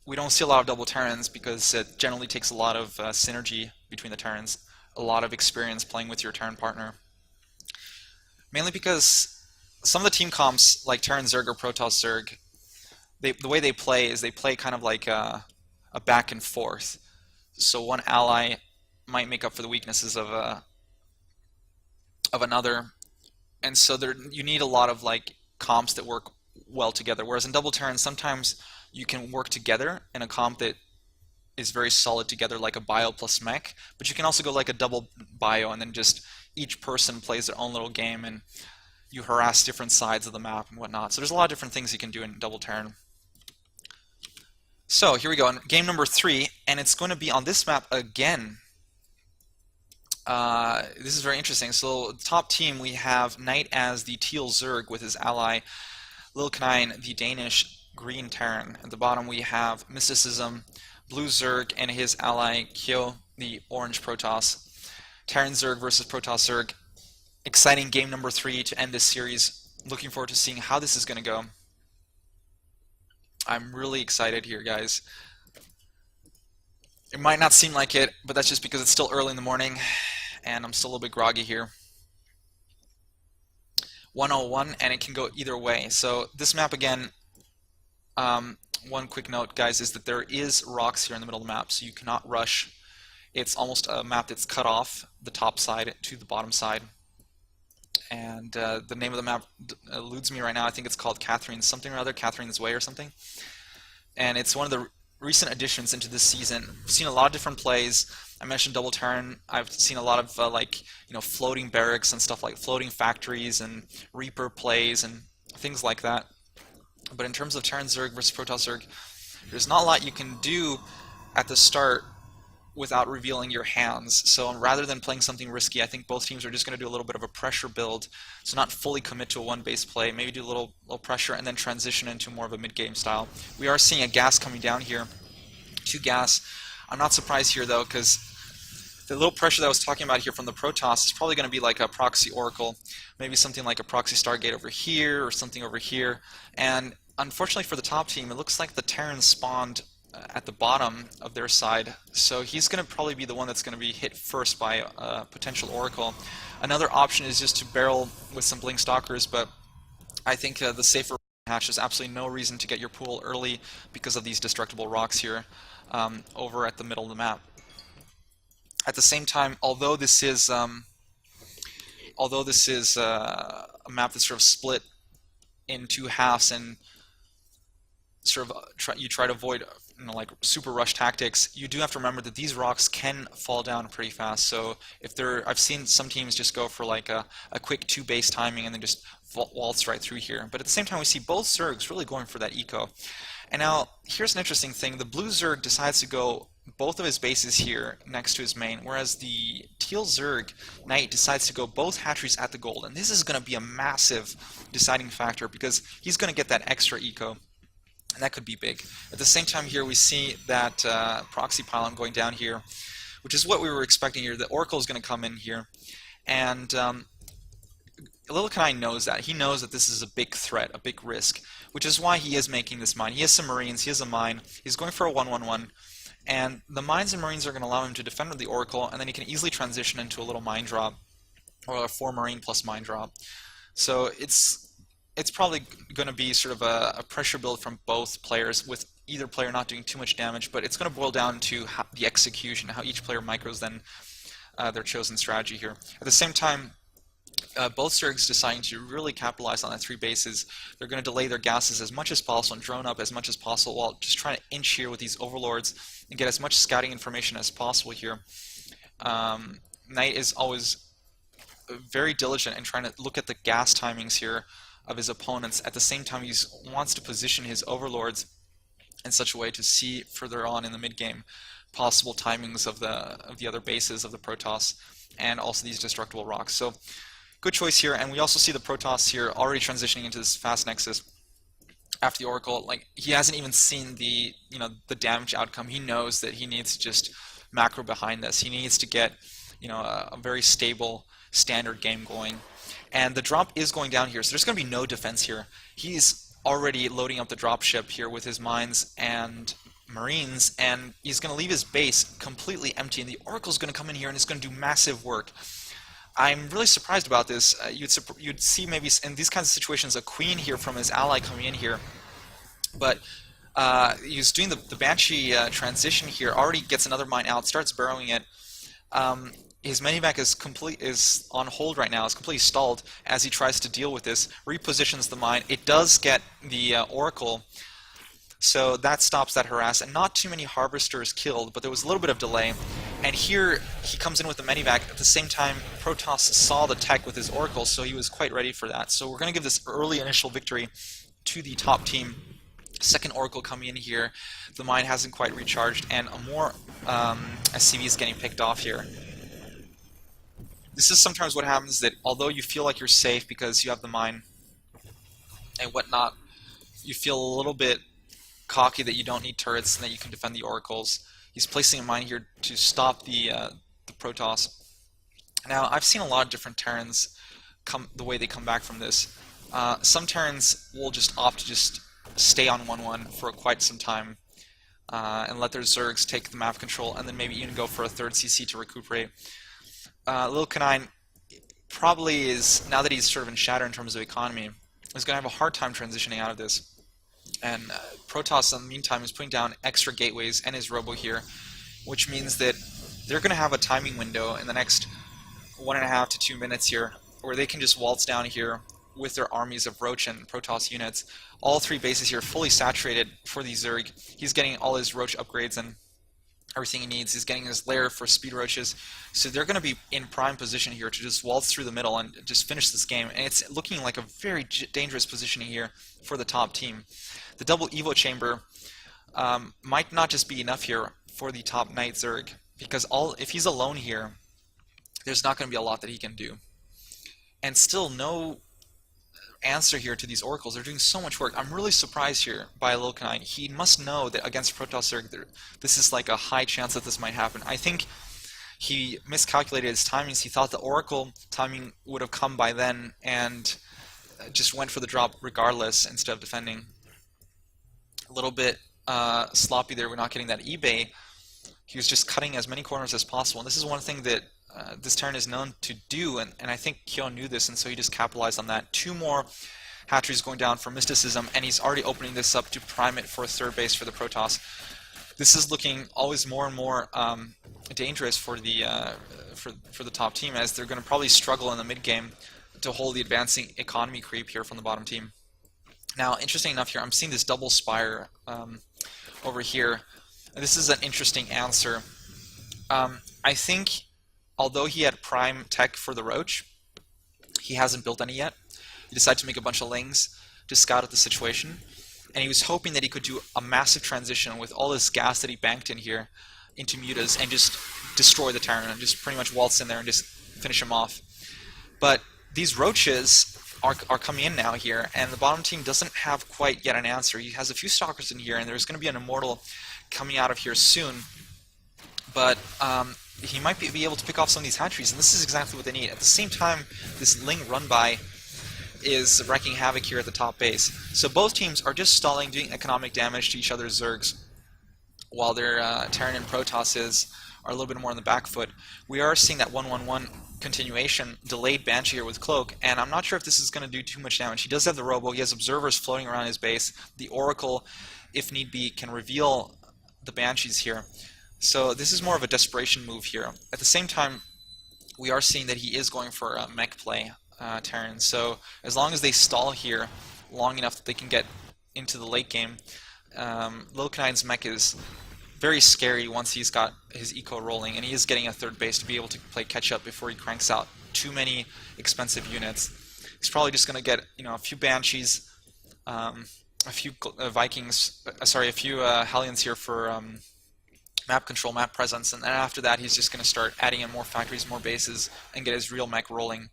we don't see a lot of double Terrans because it generally takes a lot of synergy between the Terrans, a lot of experience playing with your Terran partner. Mainly because some of the team comps, like Terran Zerg or Protoss Zerg, the way they play is they play kind of like a back and forth. So one ally might make up for the weaknesses of another, and so there you need a lot of like comps that work well together. Whereas in double Terran, sometimes you can work together in a comp that is very solid together, like a bio plus mech, but you can also go like a double bio, and then just each person plays their own little game, and you harass different sides of the map and whatnot. So there's a lot of different things you can do in double Terran. So here we go, in game number 3, and it's going to be on this map again. This is very interesting. So top team, we have Knight as the teal Zerg with his ally Lillekanin, the Danish green Terran. At the bottom we have Mysticism, blue Zerg, and his ally Kyo, the orange Protoss. Terran Zerg versus Protoss Zerg. Exciting game number 3 to end this series. Looking forward to seeing how this is going to go. I'm really excited here, guys. It might not seem like it, but that's just because it's still early in the morning and I'm still a little bit groggy here. 101, and it can go either way. So this map again, one quick note, guys, is that there is rocks here in the middle of the map, so you cannot rush. It's almost a map that's cut off the top side to the bottom side. And the name of the map eludes me right now. I think it's called Catherine's something or other, Catherine's Way or something. And it's one of the recent additions into this season. I've seen a lot of different plays. I mentioned double Terran. I've seen a lot of floating barracks and stuff, like floating factories and Reaper plays and things like that. But in terms of Terran Zerg versus Protoss Zerg, there's not a lot you can do at the start without revealing your hands. So rather than playing something risky, I think both teams are just going to do a little bit of a pressure build. So not fully commit to a one-base play, maybe do a little pressure and then transition into more of a mid-game style. We are seeing a gas coming down here. 2 gas. I'm not surprised here though, because the little pressure that I was talking about here from the Protoss is probably going to be like a proxy Oracle, maybe something like a proxy Stargate over here or something over here. And unfortunately for the top team, it looks like the Terran spawned at the bottom of their side, so he's going to probably be the one that's going to be hit first by a potential Oracle. Another option is just to barrel with some Blink Stalkers, but I think the safer hatch, there's absolutely no reason to get your pool early because of these destructible rocks here over at the middle of the map. At the same time, although this is a map that's sort of split in 2 halves and sort of you try to avoid like super rush tactics, you do have to remember that these rocks can fall down pretty fast. So if I've seen some teams just go for like a quick 2 base timing and then just waltz right through here. But at the same time, we see both Zergs really going for that eco. And now here's an interesting thing: the blue Zerg decides to go both of his bases here next to his main, whereas the teal Zerg Knight decides to go both hatcheries at the gold. And this is going to be a massive deciding factor because he's going to get that extra eco. And that could be big. At the same time here, we see that proxy pylon going down here, which is what we were expecting here. The Oracle is going to come in here. And Lillekanin knows that. He knows that this is a big threat, a big risk, which is why he is making this mine. He has some Marines, he has a mine, he's going for a 1-1-1. And the mines and Marines are going to allow him to defend with the Oracle, and then he can easily transition into a little mine drop, or a 4 Marine plus mine drop. So it's probably going to be sort of a pressure build from both players, with either player not doing too much damage, but it's going to boil down to the execution, how each player micros then their chosen strategy here. At the same time, both Zergs deciding to really capitalize on that 3 bases. They're going to delay their gases as much as possible and drone up as much as possible while just trying to inch here with these overlords and get as much scouting information as possible here. Knight is always very diligent in trying to look at the gas timings here of his opponents. At the same time, he wants to position his overlords in such a way to see further on in the mid-game possible timings of the other bases of the Protoss and also these destructible rocks. So good choice here, and we also see the Protoss here already transitioning into this fast nexus after the Oracle. Like, he hasn't even seen the damage outcome. He knows that he needs to just macro behind this. He needs to get a very stable standard game going. And the drop is going down here, so there's going to be no defense here. He's already loading up the dropship here with his mines and Marines, and he's going to leave his base completely empty, and the Oracle's going to come in here and it's going to do massive work. I'm really surprised about this. You'd see maybe in these kinds of situations a queen here from his ally coming in here, but he's doing the Banshee transition here, already gets another mine out, starts burrowing it. His medivac is on hold right now, is completely stalled as he tries to deal with this, repositions the mine. It does get the Oracle, so that stops that harass, and not too many Harvesters killed, but there was a little bit of delay. And here he comes in with the medivac. At the same time, Protoss saw the tech with his Oracle, so he was quite ready for that. So we're going to give this early initial victory to the top team. Second Oracle coming in here. The mine hasn't quite recharged, and a more SCV is getting picked off here. This is sometimes what happens, that although you feel like you're safe because you have the mine and whatnot, you feel a little bit cocky that you don't need turrets and that you can defend the Oracles. He's placing a mine here to stop the Protoss. Now, I've seen a lot of different Terrans the way they come back from this. Some Terrans will just opt to just stay on 1-1 for quite some time and let their Zergs take the map control, and then maybe even go for a third CC to recuperate. Lillekanin probably is, now that he's sort of in shatter in terms of economy, is going to have a hard time transitioning out of this. And Protoss, in the meantime, is putting down extra gateways and his robo here, which means that they're going to have a timing window in the next 1.5 to 2 minutes here, where they can just waltz down here with their armies of Roach and Protoss units. All three bases here fully saturated for the Zerg. He's getting all his Roach upgrades and everything he needs. He's getting his lair for speed roaches, so they're going to be in prime position here to just waltz through the middle and just finish this game. And it's looking like a very dangerous positioning here for the top team. The double Evo chamber might not just be enough here for the top Knight Zerg, because if he's alone here, there's not going to be a lot that he can do. And still no answer here to these Oracles. They're doing so much work. I'm really surprised here by Lillekanin. He must know that against Protoss Zerg, this is like a high chance that this might happen. I think he miscalculated his timings. He thought the Oracle timing would have come by then, and just went for the drop regardless instead of defending. A little bit sloppy there. We're not getting that eBay. He was just cutting as many corners as possible. And this is one thing that this Terran is known to do, and I think Kyo knew this, and so he just capitalized on that. 2 more hatcheries going down for Mysticism, and he's already opening this up to prime it for a third base for the Protoss. This is looking always more and more dangerous for the top team, as they're going to probably struggle in the mid game to hold the advancing economy creep here from the bottom team. Now, interesting enough here, I'm seeing this double spire over here. And this is an interesting answer. I think, although he had prime tech for the Roach, he hasn't built any yet. He decided to make a bunch of lings to scout out the situation, and he was hoping that he could do a massive transition with all this gas that he banked in here into mutas and just destroy the Terran and just pretty much waltz in there and just finish him off. But these Roaches are coming in now here, and the bottom team doesn't have quite yet an answer. He has a few Stalkers in here, and there's going to be an Immortal coming out of here soon, but he might be able to pick off some of these hatcheries, and this is exactly what they need. At the same time, this Ling run-by is wreaking havoc here at the top base. So both teams are just stalling, doing economic damage to each other's Zergs, while their Terran and Protosses are a little bit more on the back foot. We are seeing that 1-1-1 continuation, delayed Banshee here with Cloak, and I'm not sure if this is going to do too much damage. He does have the Robo, he has observers floating around his base. The Oracle, if need be, can reveal the Banshees here. So this is more of a desperation move here. At the same time, we are seeing that he is going for a mech play, Terran. So as long as they stall here long enough that they can get into the late game, Lillekanin's mech is very scary once he's got his eco rolling, and he is getting a third base to be able to play catch up before he cranks out too many expensive units. He's probably just going to get, you know, a few Banshees, a few Vikings, sorry, a few Hellions here for map control, map presence, and then after that he's just going to start adding in more factories, more bases, and get his real mech rolling.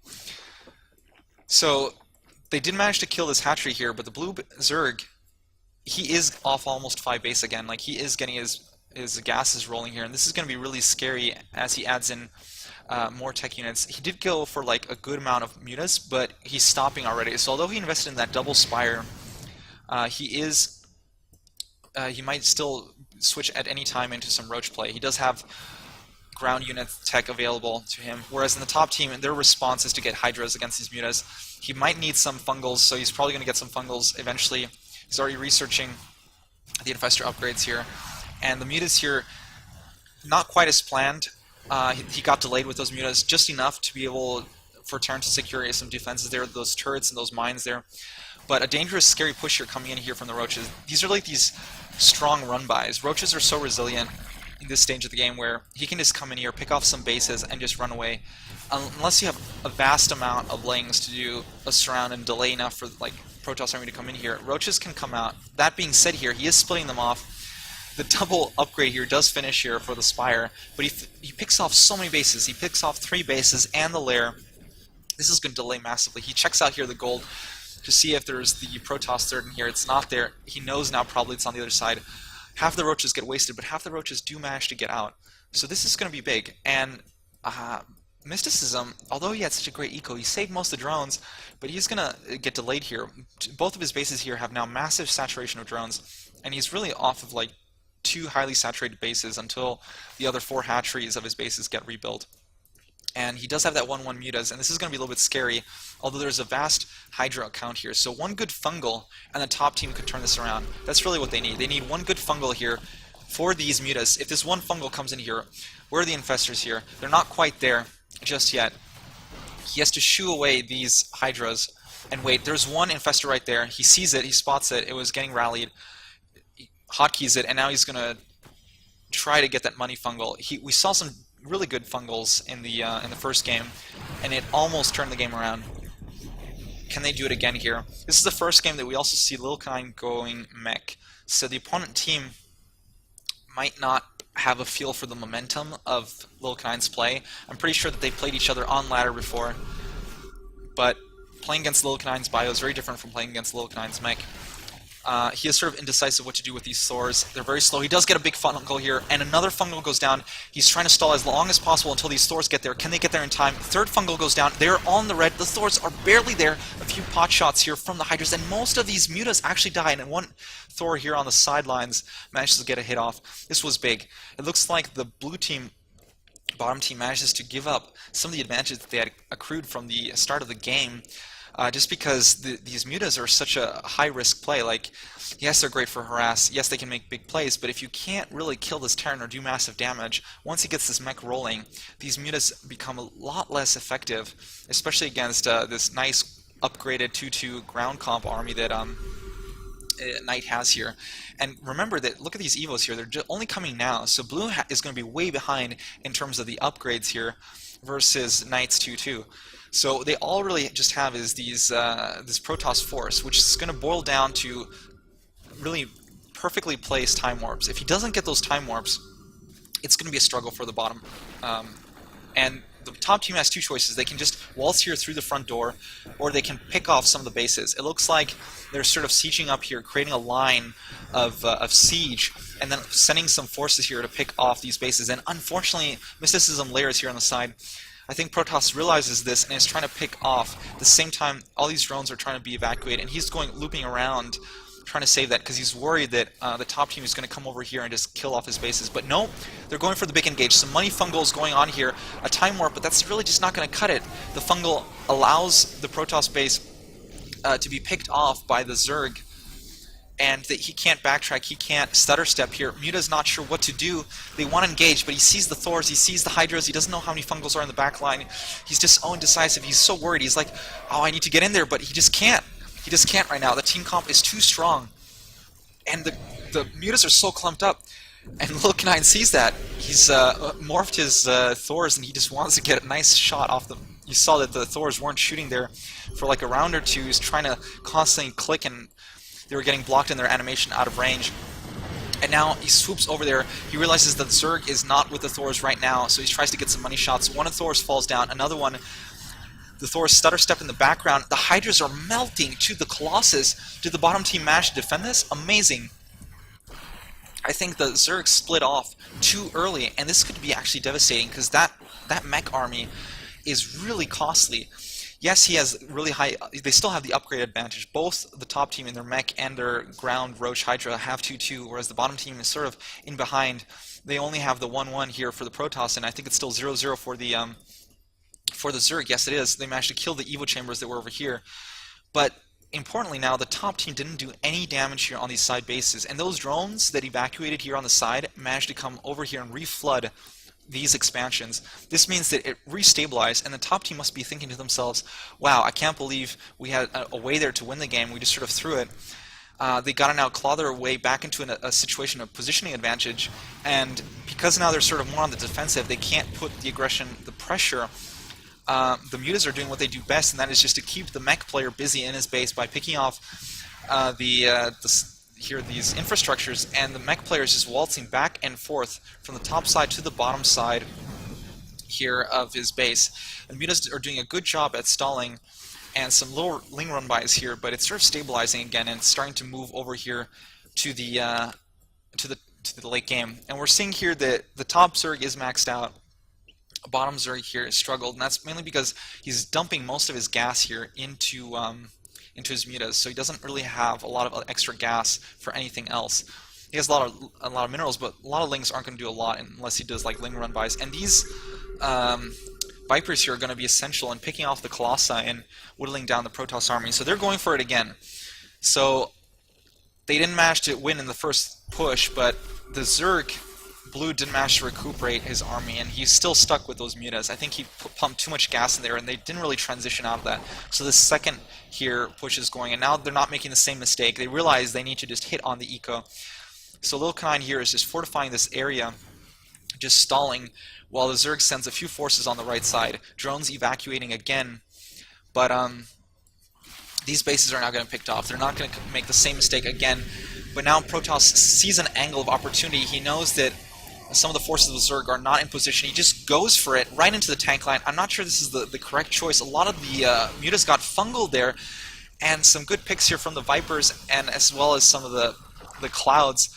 So they did manage to kill this hatchery here, but the blue Zerg, he is off almost 5 base again. Like, he is getting his gases rolling here, and this is going to be really scary as he adds in more tech units. He did go for like a good amount of mutas, but he's stopping already. So although he invested in that double spire, he might still switch at any time into some roach play. He does have ground unit tech available to him, whereas in the top team, their response is to get Hydras against these mutas. He might need some fungals, so he's probably going to get some fungals eventually. He's already researching the Infestor upgrades here, and the mutas here, not quite as planned. He got delayed with those mutas just enough to be able for Terran to secure some defenses there, those turrets and those mines there. But a dangerous, scary push here coming in here from the roaches. These are like these strong run-bys. Roaches are so resilient in this stage of the game where he can just come in here, pick off some bases, and just run away. Unless you have a vast amount of lings to do a surround and delay enough for like Protoss Army to come in here, roaches can come out. That being said here, he is splitting them off. The double upgrade here does finish here for the Spire, but he picks off so many bases. He picks off 3 bases and the lair. This is going to delay massively. He checks out here the gold to see if there's the Protoss third in here. It's not there. He knows now probably it's on the other side. Half the roaches get wasted, but half the roaches do manage to get out. So this is going to be big. And Mysticism, although he had such a great eco, he saved most of the drones, but he's going to get delayed here. Both of his bases here have now massive saturation of drones, and he's really off of like 2 highly saturated bases until the other 4 hatcheries of his bases get rebuilt. And he does have that 1-1 mutas, and this is going to be a little bit scary, although there's a vast Hydra count here. So one good fungal, and the top team could turn this around. That's really what they need. They need one good fungal here for these mutas. If this one fungal comes in here, where are the infestors here? They're not quite there just yet. He has to shoo away these Hydras, and wait, there's one infestor right there. He sees it, he spots it, it was getting rallied. He hotkeys it, and now he's going to try to get that money fungal. We saw some really good fungals in the first game, and it almost turned the game around. Can they do it again here? This is the first game that we also see Lillekanin going mech, so the opponent team might not have a feel for the momentum of Lillekanin's play. I'm pretty sure that they played each other on ladder before, but playing against Lillekanin's bio is very different from playing against Lillekanin's mech. He is sort of indecisive what to do with these Thors. They're very slow. He does get a big fungal here, and another fungal goes down. He's trying to stall as long as possible until these Thors get there. Can they get there in time? Third fungal goes down. They're on the red. The Thors are barely there. A few pot shots here from the Hydras, and most of these mutas actually die, and one Thor here on the sidelines manages to get a hit off. This was big. It looks like the blue team, bottom team, manages to give up some of the advantages that they had accrued from the start of the game. Just because these mutas are such a high-risk play. Like, yes, they're great for harass. Yes, they can make big plays, but if you can't really kill this Terran or do massive damage, once he gets this mech rolling, these mutas become a lot less effective, especially against this nice upgraded 2-2 ground comp army that Knight has here. And remember that, look at these evos here, they're only coming now, so blue is going to be way behind in terms of the upgrades here versus Knight's 2-2. So they all really just have is these this Protoss force, which is going to boil down to really perfectly placed time warps. If he doesn't get those time warps, it's going to be a struggle for the bottom. And the top team has 2 choices. They can just waltz here through the front door, or they can pick off some of the bases. It looks like they're sort of sieging up here, creating a line of siege, and then sending some forces here to pick off these bases. And unfortunately, Mysticism layers here on the side. I think Protoss realizes this and is trying to pick off. At the same time, all these drones are trying to be evacuated, and he's going looping around trying to save that because he's worried that the top team is going to come over here and just kill off his bases. But no, they're going for the big engage. Some money fungal is going on here, a time warp, but that's really just not going to cut it. The fungal allows the Protoss base to be picked off by the Zerg, and that he can't backtrack, he can't stutter step here. Muta's not sure what to do. They want to engage, but he sees the Thors, he sees the Hydras, he doesn't know how many fungals are in the back line. He's just so indecisive, he's so worried. He's like, oh, I need to get in there, but he just can't. He just can't right now. The team comp is too strong. And the Mutas are so clumped up. And Lillekanin sees that. He's morphed his Thors, and he just wants to get a nice shot off them. You saw that the Thors weren't shooting there for like a round or two. He's trying to constantly click, and they were getting blocked in their animation out of range. And now he swoops over there. He realizes that Zerg is not with the Thors right now, so he tries to get some money shots. One of the Thors falls down. Another one, the Thors stutter step in the background. The Hydras are melting to the Colossus. Did the bottom team manage to defend this? Amazing. I think the Zerg split off too early, and this could be actually devastating because that mech army is really costly. Yes, he has really high. They still have the upgrade advantage. Both the top team in their mech and their ground Roach Hydra have 2-2, whereas the bottom team is sort of in behind. They only have the 1-1 here for the Protoss, and I think it's still 0-0 for the Zerg. Yes, it is. They managed to kill the Evo chambers that were over here. But importantly now, the top team didn't do any damage here on these side bases, and those drones that evacuated here on the side managed to come over here and reflood these expansions. This means that it restabilized, and the top team must be thinking to themselves, wow, I can't believe we had a way there to win the game. We just sort of threw it. They got to now claw their way back into a situation of positioning advantage, and because now they're sort of more on the defensive, they can't put the aggression, the pressure. The Mutas are doing what they do best, and that is just to keep the mech player busy in his base by picking off these infrastructures, and the mech player is just waltzing back and forth from the top side to the bottom side here of his base. And Mutas are doing a good job at stalling, and some little Ling run bys here, but it's sort of stabilizing again and starting to move over here to the late game. And we're seeing here that the top Zerg is maxed out. Bottom Zerg here has struggled, and that's mainly because he's dumping most of his gas here into his mutas, so he doesn't really have a lot of extra gas for anything else. He has a lot of minerals, but a lot of Lings aren't going to do a lot unless he does like Ling run bys. And these Vipers here are going to be essential in picking off the Colossi and whittling down the Protoss army. So they're going for it again. So they didn't manage to win in the first push, but the Zerg Blue didn't manage to recuperate his army, and he's still stuck with those mutas. I think he pumped too much gas in there, and they didn't really transition out of that. So the second here push is going, and now they're not making the same mistake. They realize they need to just hit on the eco. So Lillekanin here is just fortifying this area, just stalling, while the Zerg sends a few forces on the right side. Drones evacuating again, but these bases are now going to be picked off. They're not going to make the same mistake again. But now Protoss sees an angle of opportunity. He knows that some of the forces of the Zerg are not in position. He just goes for it right into the tank line. I'm not sure this is the correct choice. A lot of the mutas got fungled there, and some good picks here from the Vipers, and as well as some of the clouds,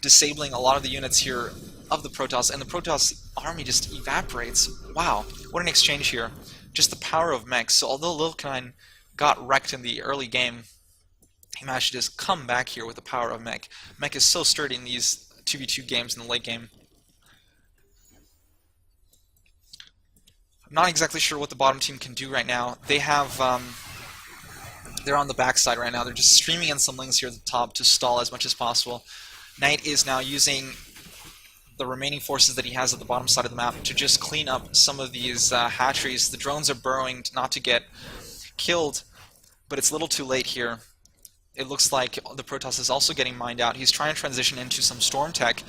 disabling a lot of the units here of the Protoss, and the Protoss army just evaporates. Wow, what an exchange here. Just the power of mechs. So although Lillekanin got wrecked in the early game, he managed to just come back here with the power of mech. Mech is so sturdy in these 2v2 games in the late game. I'm not exactly sure what the bottom team can do right now. They have, they're on the backside right now. They're just streaming in some Lings here at the top to stall as much as possible. Knight is now using the remaining forces that he has at the bottom side of the map to just clean up some of these hatcheries. The drones are burrowing not to get killed, but it's a little too late here. It looks like the Protoss is also getting mined out. He's trying to transition into some storm tech,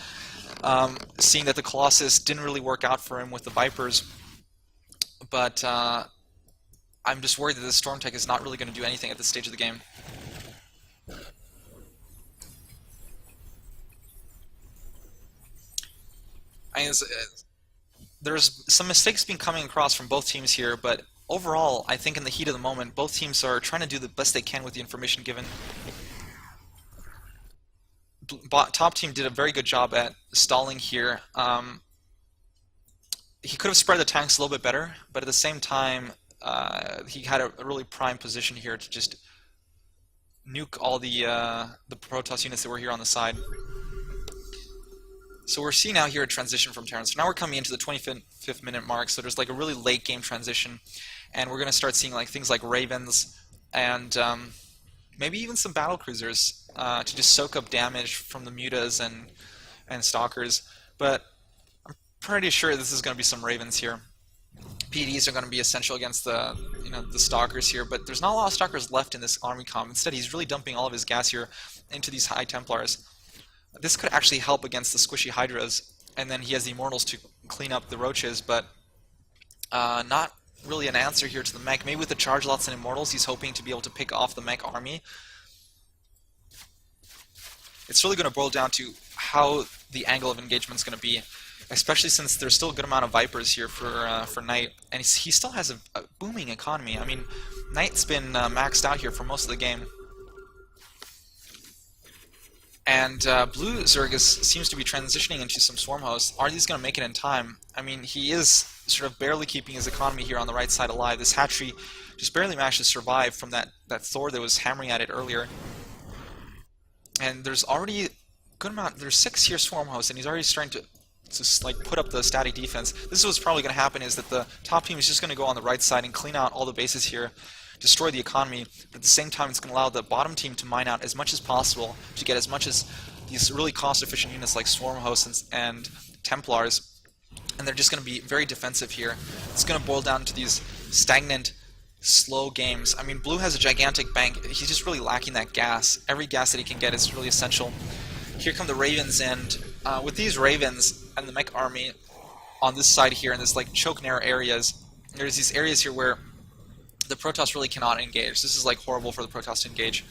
seeing that the Colossus didn't really work out for him with the Vipers. But I'm just worried that the storm tech is not really going to do anything at this stage of the game. There's some mistakes being coming across from both teams here, but overall, I think in the heat of the moment, both teams are trying to do the best they can with the information given. Top team did a very good job at stalling here. He could have spread the tanks a little bit better, but at the same time, he had a really prime position here to just nuke all the Protoss units that were here on the side. So we're seeing now here a transition from Terran. So now we're coming into the 25th minute mark, so there's like a really late game transition, and we're going to start seeing like things like Ravens and maybe even some battle cruisers to just soak up damage from the mutas and stalkers. But I'm pretty sure this is going to be some Ravens here. PDs are going to be essential against the stalkers here, but there's not a lot of stalkers left in this army comp. Instead, he's really dumping all of his gas here into these high Templars. This could actually help against the squishy Hydras, and then he has the Immortals to clean up the Roaches, but not really an answer here to the mech. Maybe with the Charge Lots and Immortals, he's hoping to be able to pick off the mech army. It's really going to boil down to how the angle of engagement is going to be, especially since there's still a good amount of Vipers here for Knight, and he still has a booming economy. I mean, Knight's been maxed out here for most of the game. And Blue Zerg seems to be transitioning into some Swarm hosts. Are these going to make it in time? I mean, he is sort of barely keeping his economy here on the right side alive. This hatchery just barely managed to survive from that Thor that was hammering at it earlier. And there's already a good amount. There's 6 here swarm hosts, and he's already starting to like put up the static defense. This is what's probably going to happen, is that the top team is just going to go on the right side and clean out all the bases here, destroy the economy, but at the same time it's going to allow the bottom team to mine out as much as possible to get as much as these really cost-efficient units like swarm hosts and Templars, and they're just going to be very defensive here. It's going to boil down to these stagnant, slow games. I mean, blue has a gigantic bank. He's just really lacking that gas. Every gas that he can get is really essential. Here come the Ravens, and with these Ravens and the mech army on this side here in this like choke narrow areas, there's these areas here where the Protoss really cannot engage. This is like horrible for the Protoss to engage.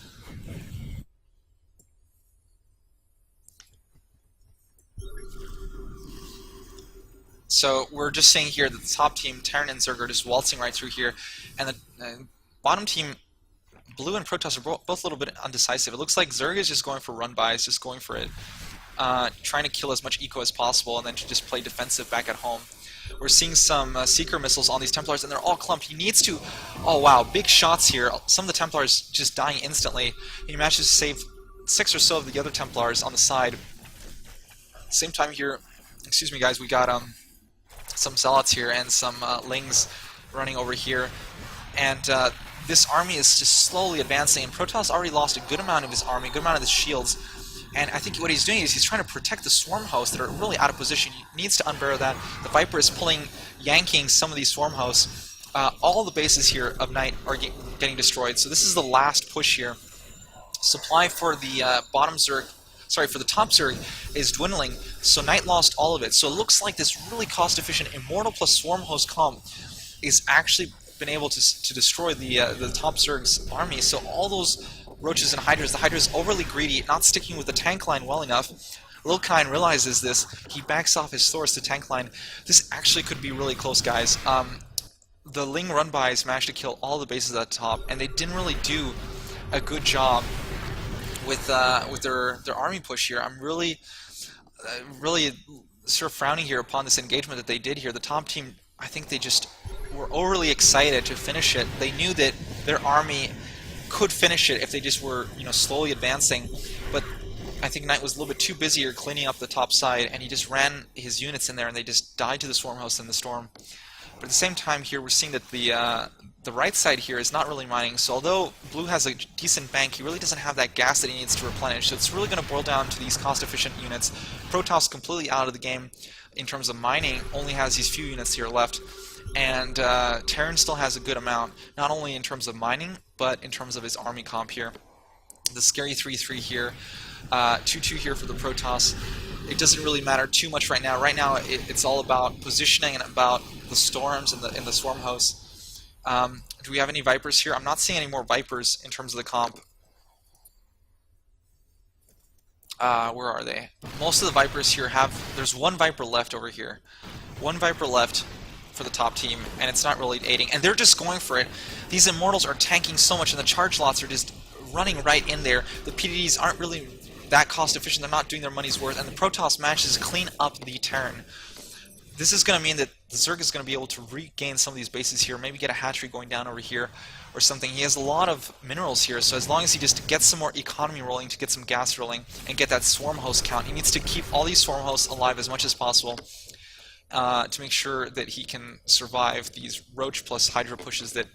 So we're just seeing here that the top team, Terran and Zerg, are just waltzing right through here, and the bottom team, Blue and Protoss, are both a little bit undecisive. It looks like Zerg is just going for run-bys, just going for it, trying to kill as much eco as possible, and then to just play defensive back at home. We're seeing some Seeker missiles on these Templars, and they're all clumped. He needs to... Oh, wow, big shots here. Some of the Templars just dying instantly. He manages to save 6 or so of the other Templars on the side. Same time here, excuse me guys, we got some Zealots here and some Lings running over here. And this army is just slowly advancing, and Protoss already lost a good amount of his army, a good amount of his shields. And I think what he's doing is he's trying to protect the swarm hosts that are really out of position. He needs to unbarrow that. The Viper is yanking some of these swarm hosts. All the bases here of Knight are getting destroyed. So this is the last push here. Supply for the bottom Zerg, sorry, for the top Zerg is dwindling. So Knight lost all of it. So it looks like this really cost-efficient Immortal plus swarm host comp is actually been able to destroy the top Zerg's army. So all those Roaches and Hydras, the Hydra's overly greedy, not sticking with the tank line well enough. Lillekanin realizes this. He backs off his Thors to tank line. This actually could be really close, guys. The Ling run-bys managed to kill all the bases at the top, and they didn't really do a good job with their army push here. I'm really sort of frowning here upon this engagement that they did here. The top team, I think they just were overly excited to finish it. They knew that their army could finish it if they just were, slowly advancing, but I think Knight was a little bit too busy here cleaning up the top side, and he just ran his units in there, and they just died to the swarm host in the storm. But at the same time here, we're seeing that the right side here is not really mining, so although Blue has a decent bank, he really doesn't have that gas that he needs to replenish, so it's really going to boil down to these cost-efficient units. Protoss completely out of the game in terms of mining, only has these few units here left, and Terran still has a good amount, not only in terms of mining, but in terms of his army comp here. The scary 3-3 here, 2-2 here for the Protoss. It doesn't really matter too much right now. Right now, it's all about positioning and about the storms and the swarm hosts. Do we have any Vipers here? I'm not seeing any more Vipers in terms of the comp. Where are they? Most of the Vipers here there's one Viper left over here. One Viper left for the top team, and it's not really aiding. And they're just going for it. These Immortals are tanking so much, and the charge lots are just running right in there. The PDDs aren't really that cost efficient. They're not doing their money's worth, and the Protoss manages to clean up the Terran. This is going to mean that the Zerg is going to be able to regain some of these bases here, maybe get a hatchery going down over here or something. He has a lot of minerals here, so as long as he just gets some more economy rolling to get some gas rolling and get that swarm host count, he needs to keep all these swarm hosts alive as much as possible to make sure that he can survive these Roach plus Hydra pushes that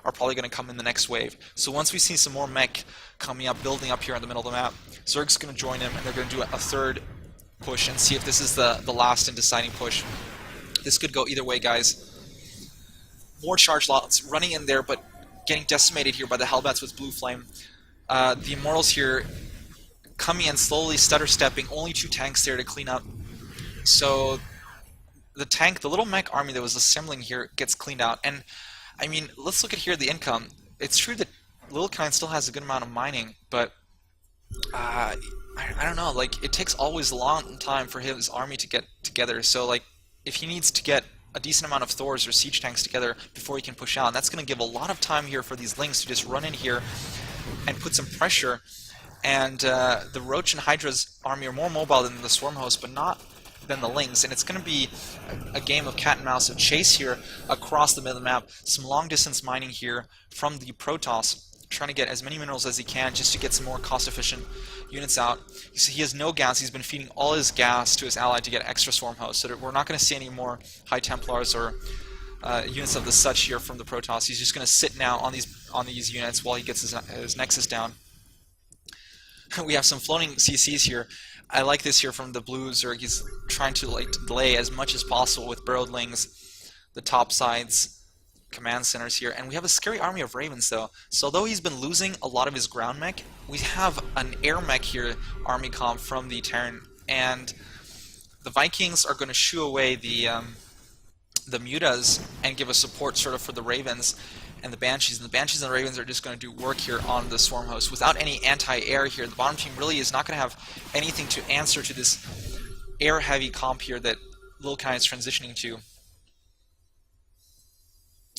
are probably going to come in the next wave. So once we see some more mech coming up, building up here in the middle of the map, Zerg's going to join him, and they're going to do a third push and see if this is the last and deciding push. This could go either way, guys. More charge lots running in there, but getting decimated here by the Hellbats with Blue Flame. The Immortals here coming in slowly, stutter-stepping, only 2 tanks there to clean up. So the little mech army that was assembling here gets cleaned out. And I mean, let's look at here the income. It's true that Lillekanin still has a good amount of mining, but I don't know, like, it takes always a long time for his army to get together. So like, if he needs to get a decent amount of Thors or siege tanks together before he can push out, and that's going to give a lot of time here for these Lings to just run in here and put some pressure. And the Roach and Hydra's army are more mobile than the Swarm host, but not than the Lings, and it's going to be a game of cat and mouse of chase here across the middle of the map. Some long distance mining here from the Protoss, trying to get as many minerals as he can just to get some more cost efficient units out. You see, he has no gas. He's been feeding all his gas to his ally to get extra swarm hosts, so that we're not going to see any more High Templars or units of the such here from the Protoss. He's just going to sit now on these units while he gets his Nexus down. We have some floating CCs here. I like this here from the Blues, or he's trying to delay as much as possible with Burrowed Lings, the top sides, command centers here, and we have a scary army of Ravens though. So although he's been losing a lot of his ground mech, we have an air mech here, army comp from the Terran, and the Vikings are going to shoo away the Mutas and give a support sort of for the Ravens and the Banshees. And the Banshees and the Ravens are just going to do work here on the Swarm Host. Without any anti-air here, the bottom team really is not going to have anything to answer to this air-heavy comp here that Lillekanin is transitioning to.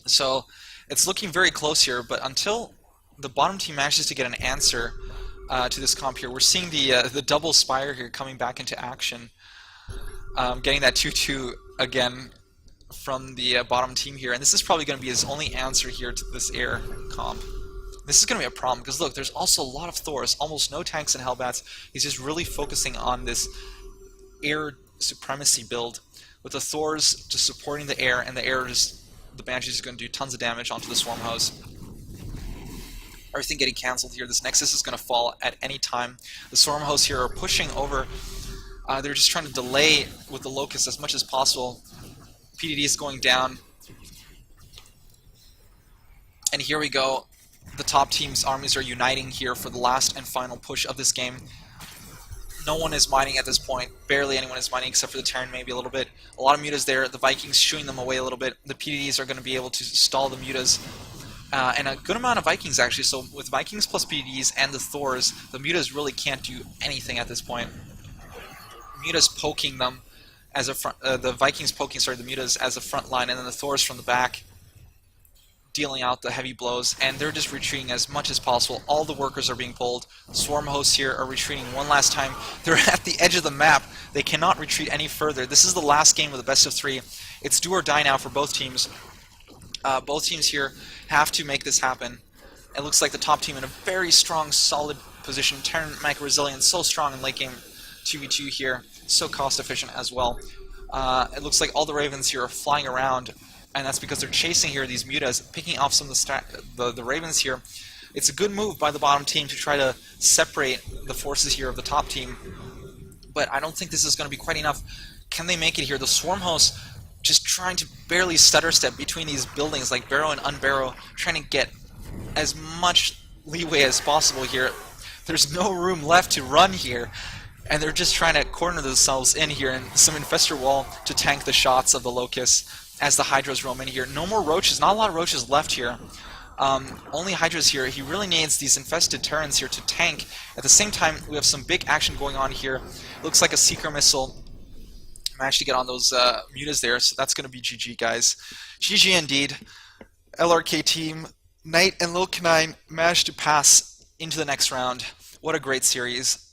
So it's looking very close here, but until the bottom team manages to get an answer to this comp here, we're seeing the double Spire here coming back into action, getting that 2-2 again from the bottom team here, and this is probably going to be his only answer here to this air comp. This is going to be a problem because look, there's also a lot of Thors, almost no tanks and Hellbats. He's just really focusing on this air supremacy build with the Thors just supporting the air, and the air just, the Banshees are going to do tons of damage onto the Swarm Host. Everything getting cancelled here. This Nexus is going to fall at any time. The Swarm Hosts here are pushing over. They're just trying to delay with the Locust as much as possible. PDD is going down. And here we go. The top team's armies are uniting here for the last and final push of this game. No one is mining at this point. Barely anyone is mining except for the Terran, maybe a little bit. A lot of Mutas there. The Vikings shooing them away a little bit. The PDDs are going to be able to stall the Mutas. And a good amount of Vikings actually. So with Vikings plus PDDs and the Thors, the Mutas really can't do anything at this point. Mutas poking them as a front, the Vikings poking, sorry, the Mutas as a front line, and then the Thors from the back dealing out the heavy blows, and they're just retreating as much as possible. All the workers are being pulled. Swarm Hosts here are retreating one last time. They're at the edge of the map. They cannot retreat any further. This is the last game of the best of 3. It's do or die now for both teams. Both teams here have to make this happen. It looks like the top team in a very strong, solid position. Terran mech resilience so strong in late game 2v2 here. So cost efficient as well. It looks like all the Ravens here are flying around, and that's because they're chasing here these Mutas, picking off some of the Ravens here. It's a good move by the bottom team to try to separate the forces here of the top team, but I don't think this is going to be quite enough. Can they make it here? The Swarm Hosts just trying to barely stutter step between these buildings, like barrow and unbarrow, trying to get as much leeway as possible here. There's no room left to run here, and they're just trying to corner themselves in here, and some Infestor Wall to tank the shots of the Locusts as the Hydras roam in here. No more Roaches, not a lot of Roaches left here. Only Hydras here. He really needs these infested Terrans here to tank. At the same time, we have some big action going on here. Looks like a Seeker Missile managed to get on those Mutas there, so that's going to be GG, guys. GG indeed. LRK team, Knight and Lillekanin managed to pass into the next round. What a great series.